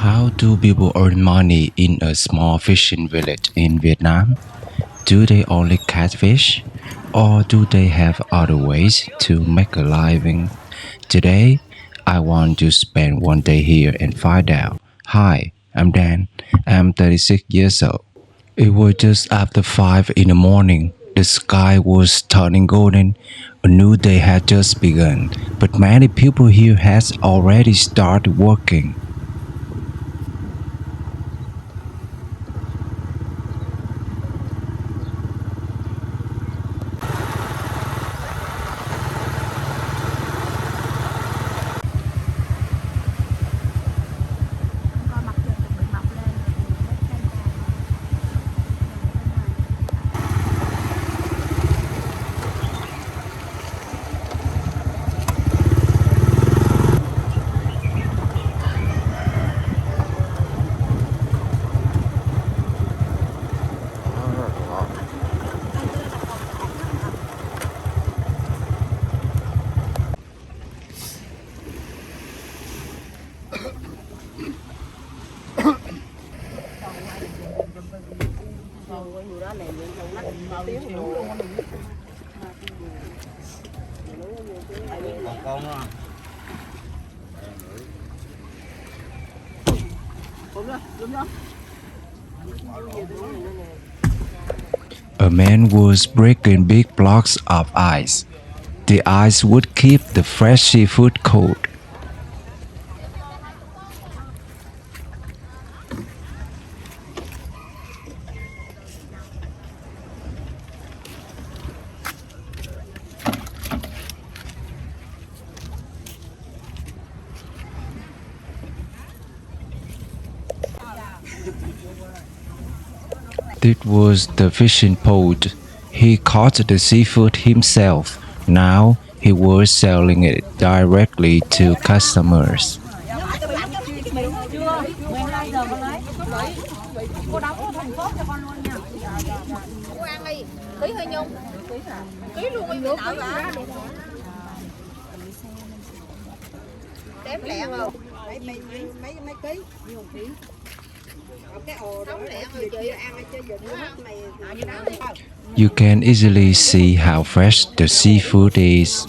How do people earn money in a small fishing village in Vietnam? Do they only catch fish? Or do they have other ways to make a living? Today, I want to spend one day here and find out. Hi, I'm Dan. I'm 36 years old. It was just after 5 in the morning. The sky was turning golden. A new day had just begun, but many people here has already started working. A man was breaking big blocks of ice. The ice would keep the fresh seafood cold. This was the fishing port. He caught the seafood himself. Now he was selling it directly to customers. You can easily see how fresh the seafood is.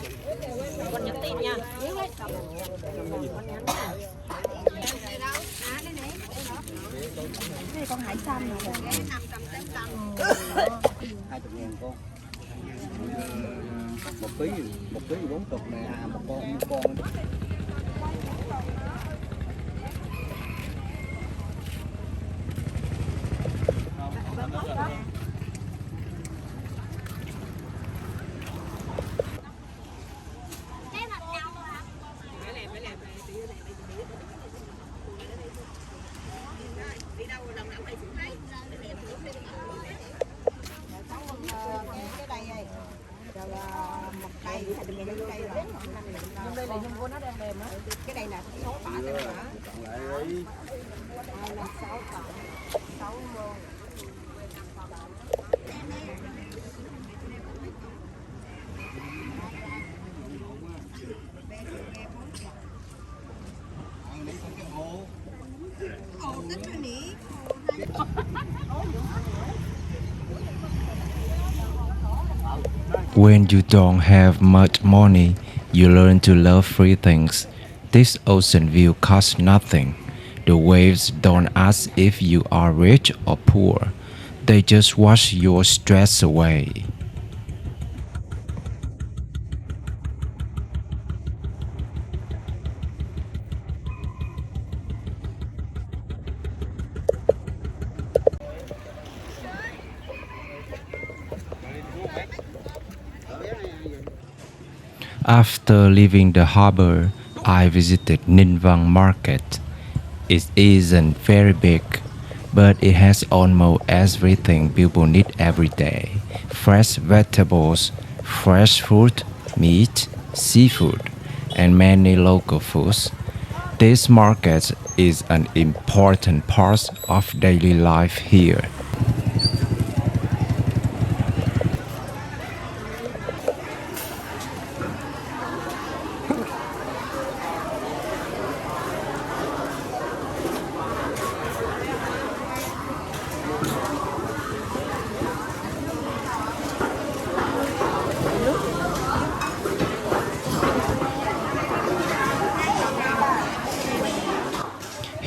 When you don't have much money, you learn to love free things. This ocean view costs nothing. The waves don't ask if you are rich or poor. They just wash your stress away. After leaving the harbor, I visited Ninh Van Market. It isn't very big, but it has almost everything people need every day. Fresh vegetables, fresh fruit, meat, seafood, and many local foods. This market is an important part of daily life here.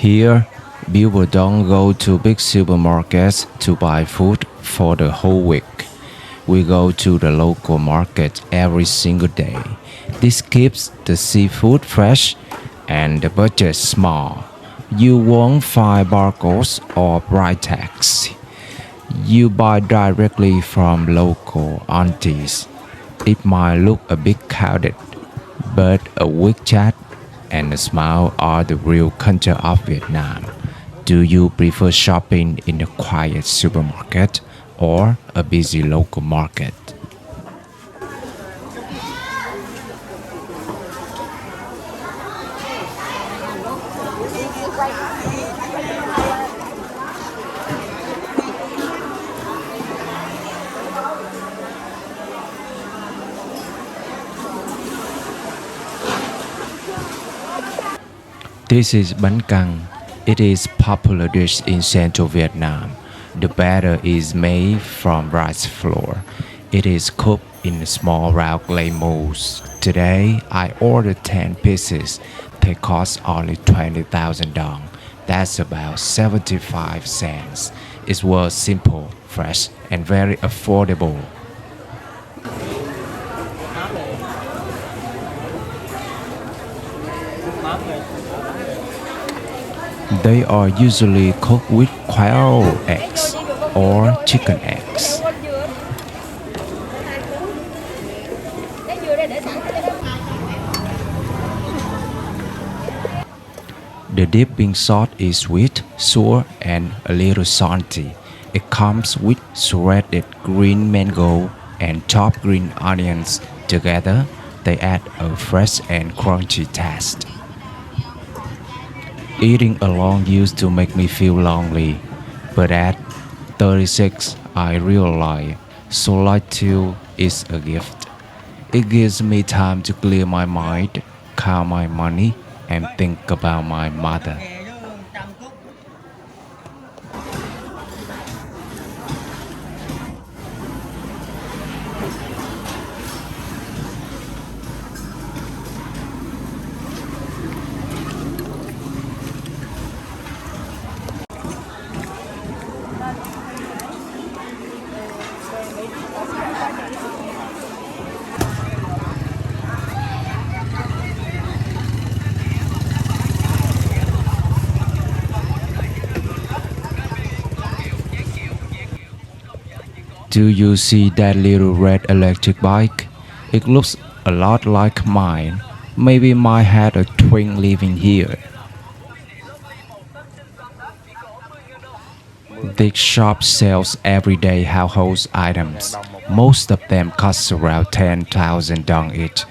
Here, people don't go to big supermarkets to buy food for the whole week. We go to the local market every single day. This keeps the seafood fresh and the budget small. You won't find barcodes or bright tags. You buy directly from local aunties. It might look a bit crowded, but a quick chat and a smile are the real culture of Vietnam. Do you prefer shopping in a quiet supermarket or a busy local market? This is bánh căn. It is popular dish in central Vietnam. The batter is made from rice flour. It is cooked in small round clay molds. Today, I ordered 10 pieces. They cost only 20,000 dong. That's about 75 cents. It was simple, fresh, and very affordable. They are usually cooked with quail eggs or chicken eggs. The dipping sauce is sweet, sour, and a little salty. It comes with shredded green mango and chopped green onions. Together, they add a fresh and crunchy taste. Eating alone used to make me feel lonely, but at 36, I realize solitude is a gift. It gives me time to clear my mind, count my money, and think about my mother. Do you see that little red electric bike? It looks a lot like mine. Maybe mine had a twin living here. This shop sells everyday household items. Most of them cost around 10,000 dong each.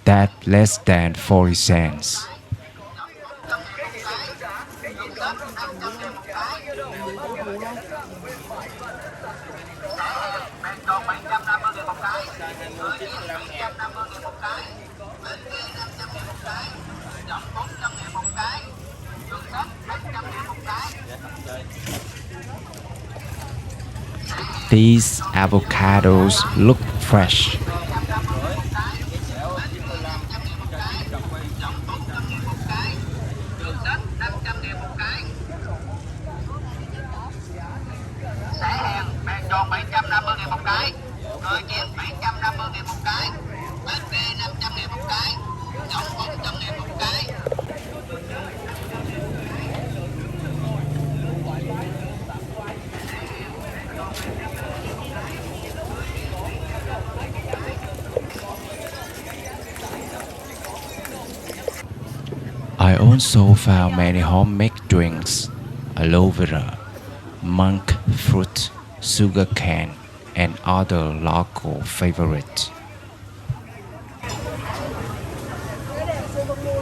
That's less than 40 cents. These avocados look fresh. I also found many homemade drinks, aloe vera, monk fruit, sugar cane, and other local favorites.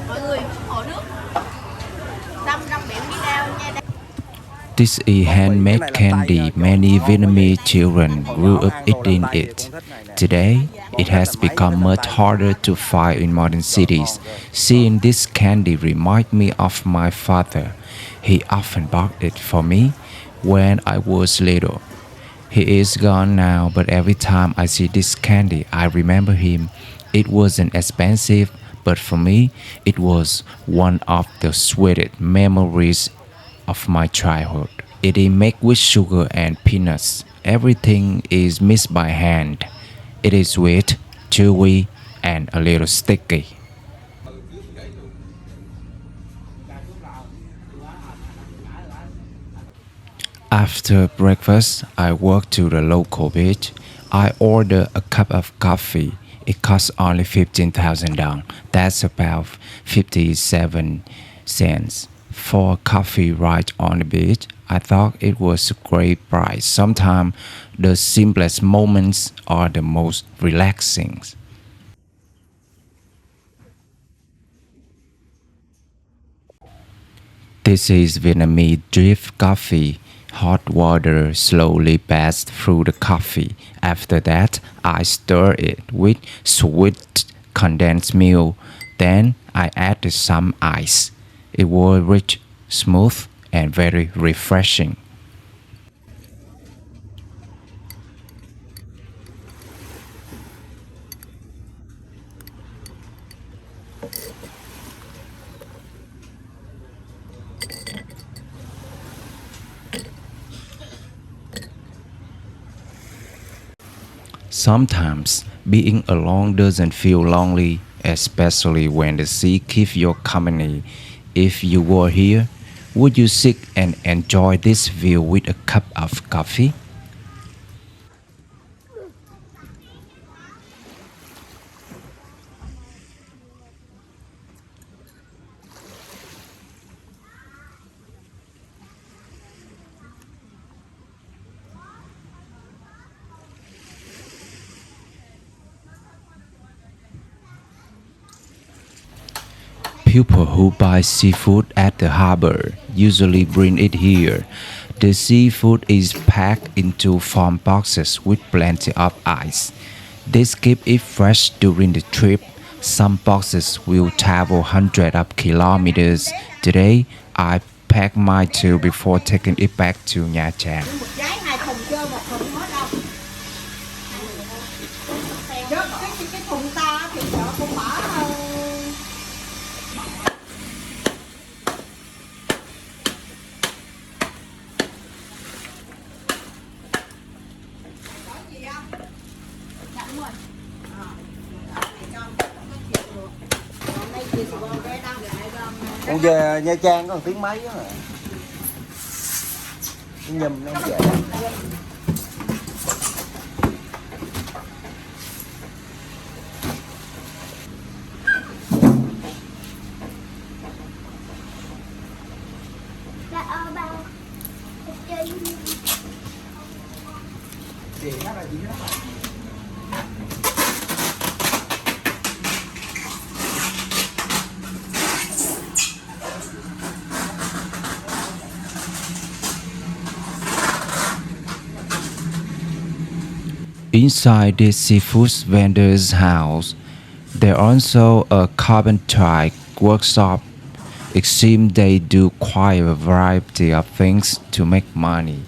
Mọi người ủng hộ nước. Năm năm miệng đi rau nha. This is handmade candy. Many Vietnamese children grew up eating it. Today, it has become much harder to find in modern cities. Seeing this candy reminds me of my father. He often bought it for me when I was little. He is gone now, but every time I see this candy, I remember him. It wasn't expensive, but for me, it was one of the sweetest memories of my childhood. It is made with sugar and peanuts. Everything is mixed by hand. It is sweet, chewy, and a little sticky. After breakfast, I walk to the local beach. I order a cup of coffee. It costs only 15,000 dong. That's about 57 cents. For coffee right on the beach, I thought it was a great price. Sometimes the simplest moments are the most relaxing. This is Vietnamese drip coffee. Hot water slowly passes through the coffee. After that, I stir it with sweet condensed milk. Then I added some ice. It was rich, smooth, and very refreshing. Sometimes being alone doesn't feel lonely, especially when the sea keeps you company. If you were here, would you sit and enjoy this view with a cup of coffee? People who buy seafood at the harbor usually bring it here. The seafood is packed into foam boxes with plenty of ice. This keeps it fresh during the trip. Some boxes will travel hundreds of kilometers. Today, I packed mine too before taking it back to Nha Trang. một trái hai thùng chưa một thùng hết đâu. Cái thùng to thì sợ con bỏ gì không? Dạ đúng rồi. Này cho không có chịu được. Còn đây chịu rồi đây đâu lại gom. Con về Nha Trang có 1 tiếng mấy á mà. Cái nhâm nó không về. Inside this seafood vendor's house, there's also a carpentry workshop. It seems they do quite a variety of things to make money.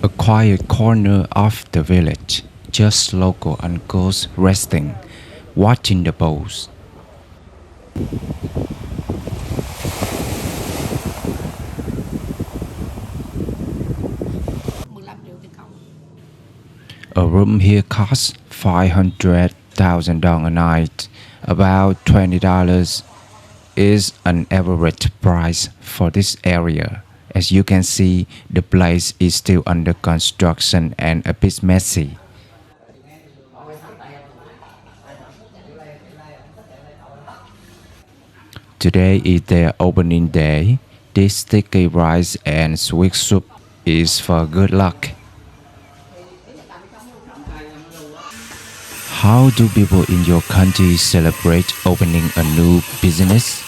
A quiet corner of the village, just local uncles resting, watching the boats. A room here costs $500,000 a night. About $20 is an average price for this area. As you can see, the place is still under construction and a bit messy. Today is their opening day. This sticky rice and sweet soup is for good luck. How do people in your country celebrate opening a new business?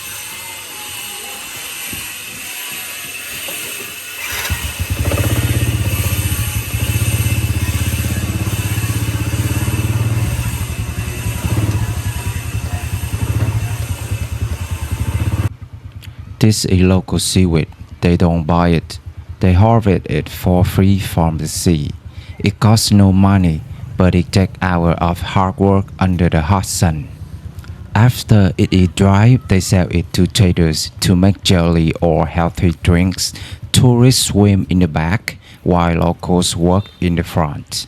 This is local seaweed. They don't buy it. They harvest it for free from the sea. It costs no money, but it takes hours of hard work under the hot sun. After it is dry, they sell it to traders to make jelly or healthy drinks. Tourists swim in the back, while locals work in the front.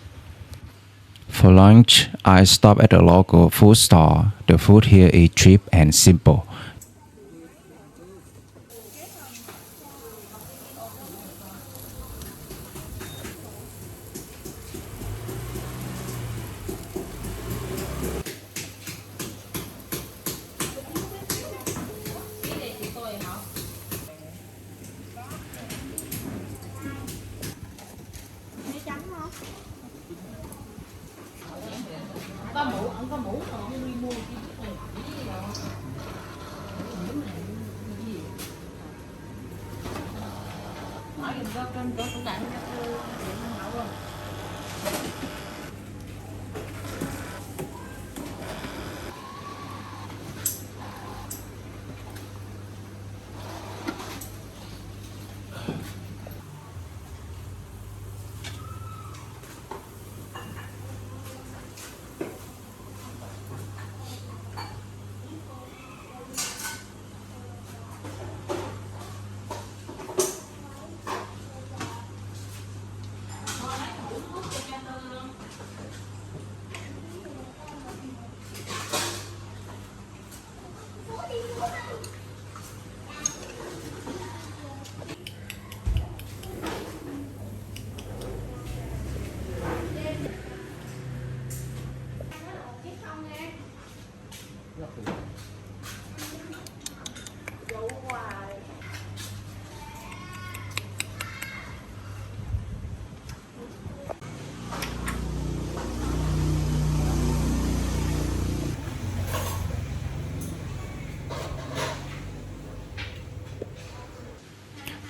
For lunch, I stop at a local food store. The food here is cheap and simple. Có mũ, ông có mũ còn không đi mua chi tiết này. Hỏi đừng có trên chỗ tủ lạnh không?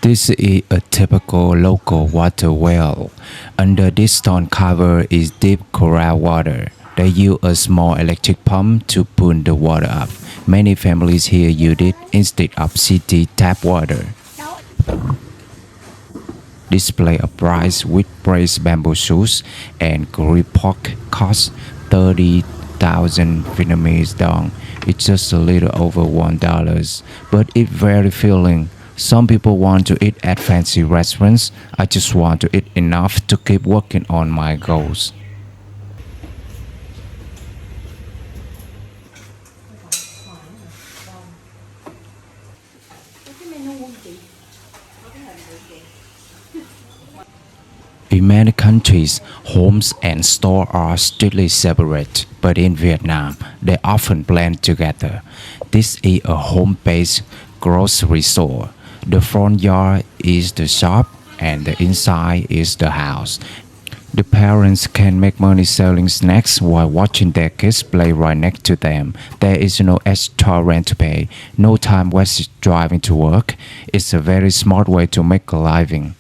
This is a typical local water well. Under this stone cover is deep coral water. They use a small electric pump to pull the water up. Many families here use it instead of city tap water. Display a price with braised bamboo shoots and grilled pork costs 30,000 Vietnamese dong. It's just a little over $1, but it's very filling. Some people want to eat at fancy restaurants. I just want to eat enough to keep working on my goals. In many countries, homes and stores are strictly separate, but in Vietnam, they often blend together. This is a home-based grocery store. The front yard is the shop and the inside is the house. The parents can make money selling snacks while watching their kids play right next to them. There is no extra rent to pay, no time wasted driving to work. It's a very smart way to make a living.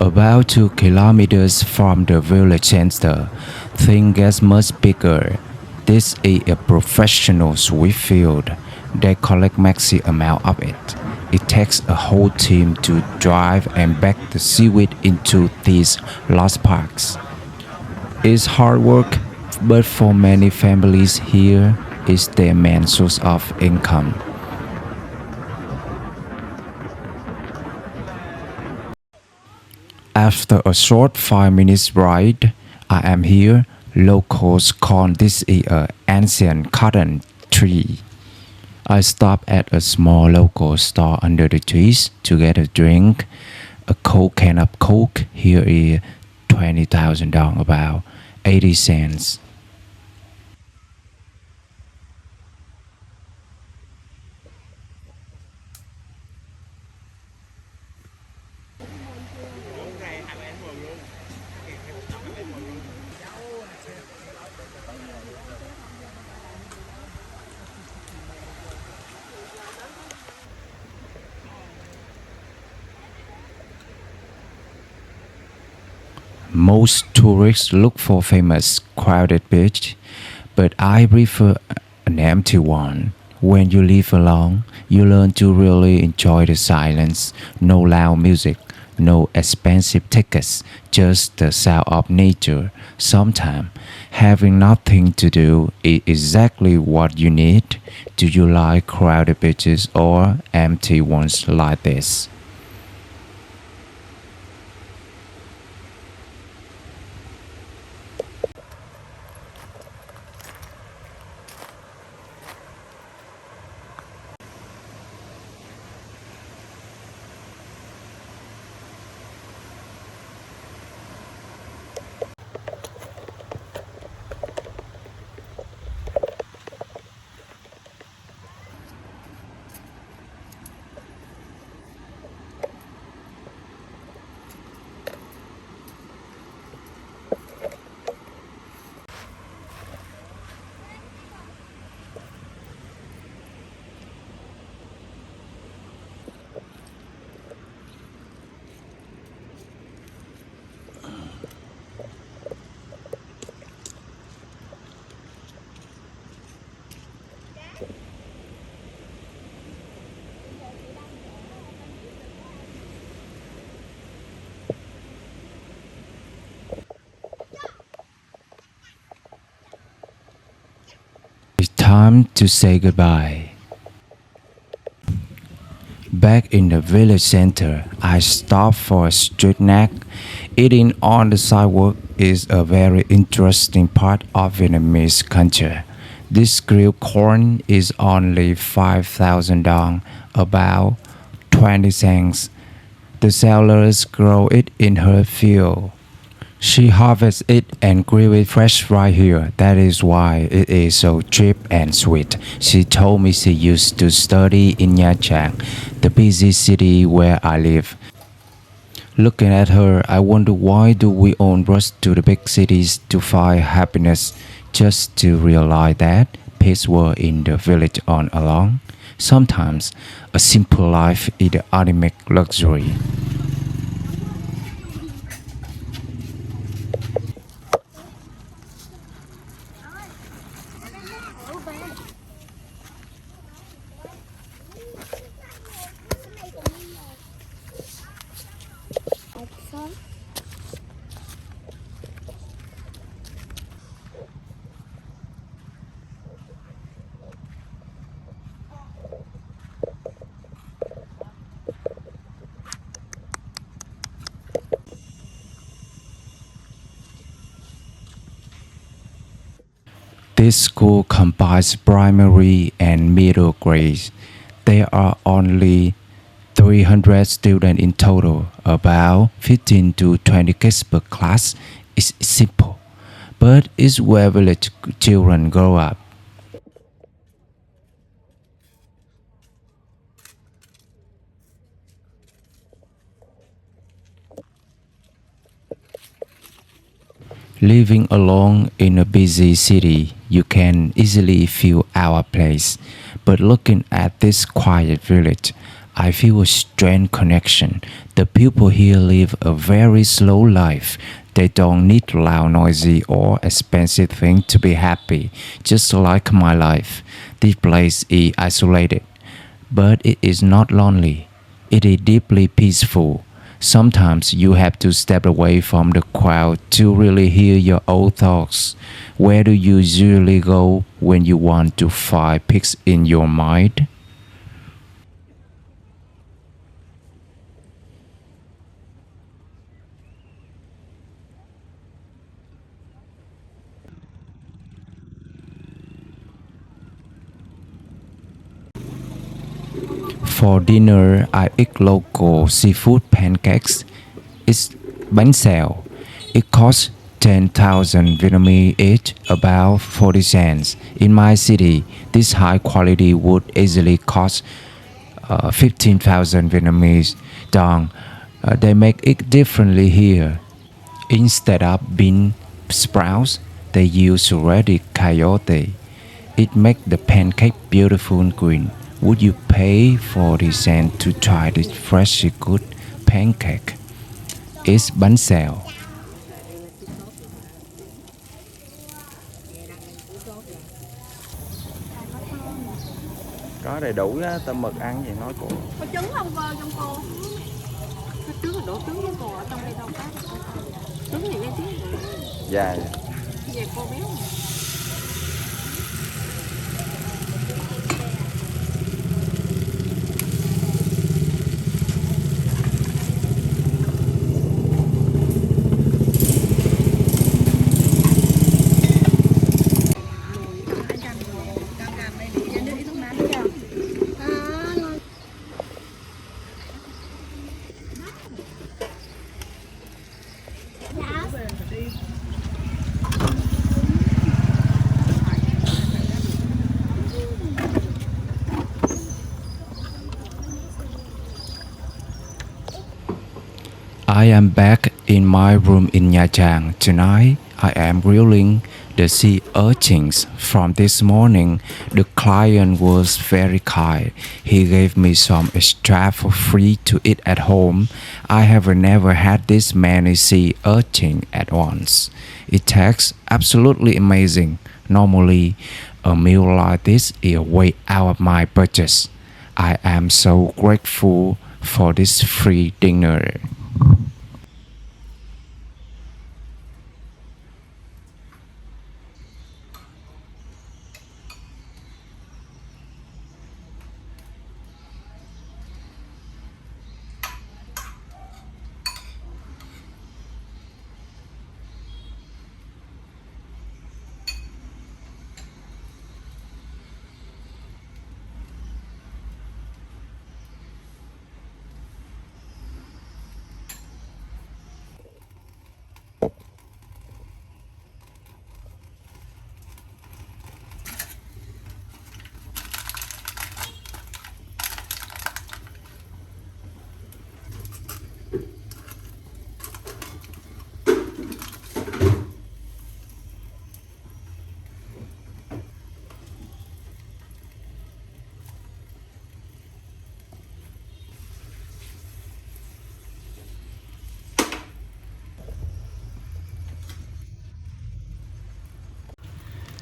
About 2 kilometers from the village center, things get much bigger. This is a professional sweet field. They collect maxi amount of it. It takes a whole team to drive and bag the seaweed into these large parks. It's hard work, but for many families here, is their main source of income. After a short 5 minutes ride, I am here. Locals call this a ancient cotton tree. I stop at a small local store under the trees to get a drink. A cold can of Coke here is 20,000 dong, about 80 cents. Most tourists look for famous crowded beach, but I prefer an empty one. When you live alone, you learn to really enjoy the silence. No loud music, no expensive tickets, just the sound of nature. Sometimes having nothing to do is exactly what you need. Do you like crowded beaches or empty ones like this? It's time to say goodbye. Back in the village center, I stopped for a street snack. Eating on the sidewalk is a very interesting part of Vietnamese culture. This grilled corn is only 5,000 dong, about 20 cents. The sellers grow it in her field. She harvests it and grills it fresh right here. That is why it is so cheap and sweet. She told me she used to study in Nha Trang, the busy city where I live. Looking at her, I wonder why do we all rush to the big cities to find happiness, just to realize that peace were in the village all along. Sometimes a simple life is the ultimate luxury. This school combines primary and middle grades. There are only 300 students in total, about 15 to 20 kids per class. It's simple, but it's where village children grow up. Living alone in a busy city, you can easily feel out of place. But looking at this quiet village, I feel a strange connection. The people here live a very slow life. They don't need loud, noisy, or expensive things to be happy, just like my life. This place is isolated, but it is not lonely. It is deeply peaceful. Sometimes you have to step away from the crowd to really hear your own thoughts. Where do you usually go when you want to find peace in your mind? For dinner, I eat local seafood pancakes. It's bánh xèo. It costs 10,000 Vietnamese each, about 40 cents. In my city, this high quality would easily cost 15,000 Vietnamese dong. They make it differently here. Instead of bean sprouts, they use red coyote. It makes the pancake beautiful and green. Would you pay 40 cents to try this freshly good pancake? It's bánh xèo. Có đầy đủ á, tôm mực ăn gì nói cô. Có trứng không cô trong cô? Có trứng là đổ trứng với cô ở trong đây đâu có. Trứng thì cái trứng. Dạ. Về cô béo. I am back in my room in Nha Trang. Tonight, I am grilling the sea urchins from this morning. The client was very kind. He gave me some extra for free to eat at home. I have never had this many sea urchins at once. It tastes absolutely amazing. Normally, a meal like this is way out of my budget. I am so grateful for this free dinner.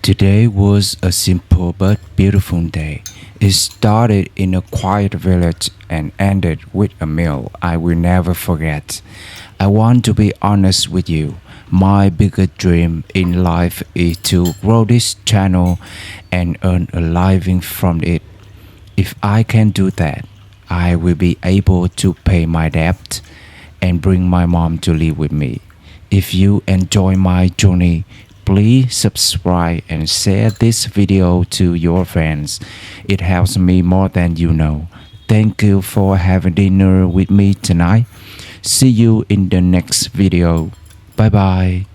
Today was a simple but beautiful day. It started in a quiet village and ended with a meal I will never forget. I want to be honest with you. My biggest dream in life is to grow this channel and earn a living from it. If I can do that, I will be able to pay my debt and bring my mom to live with me. If you enjoy my journey, please subscribe and share this video to your friends. It helps me more than you know. Thank you for having dinner with me tonight. See you in the next video. Bye bye.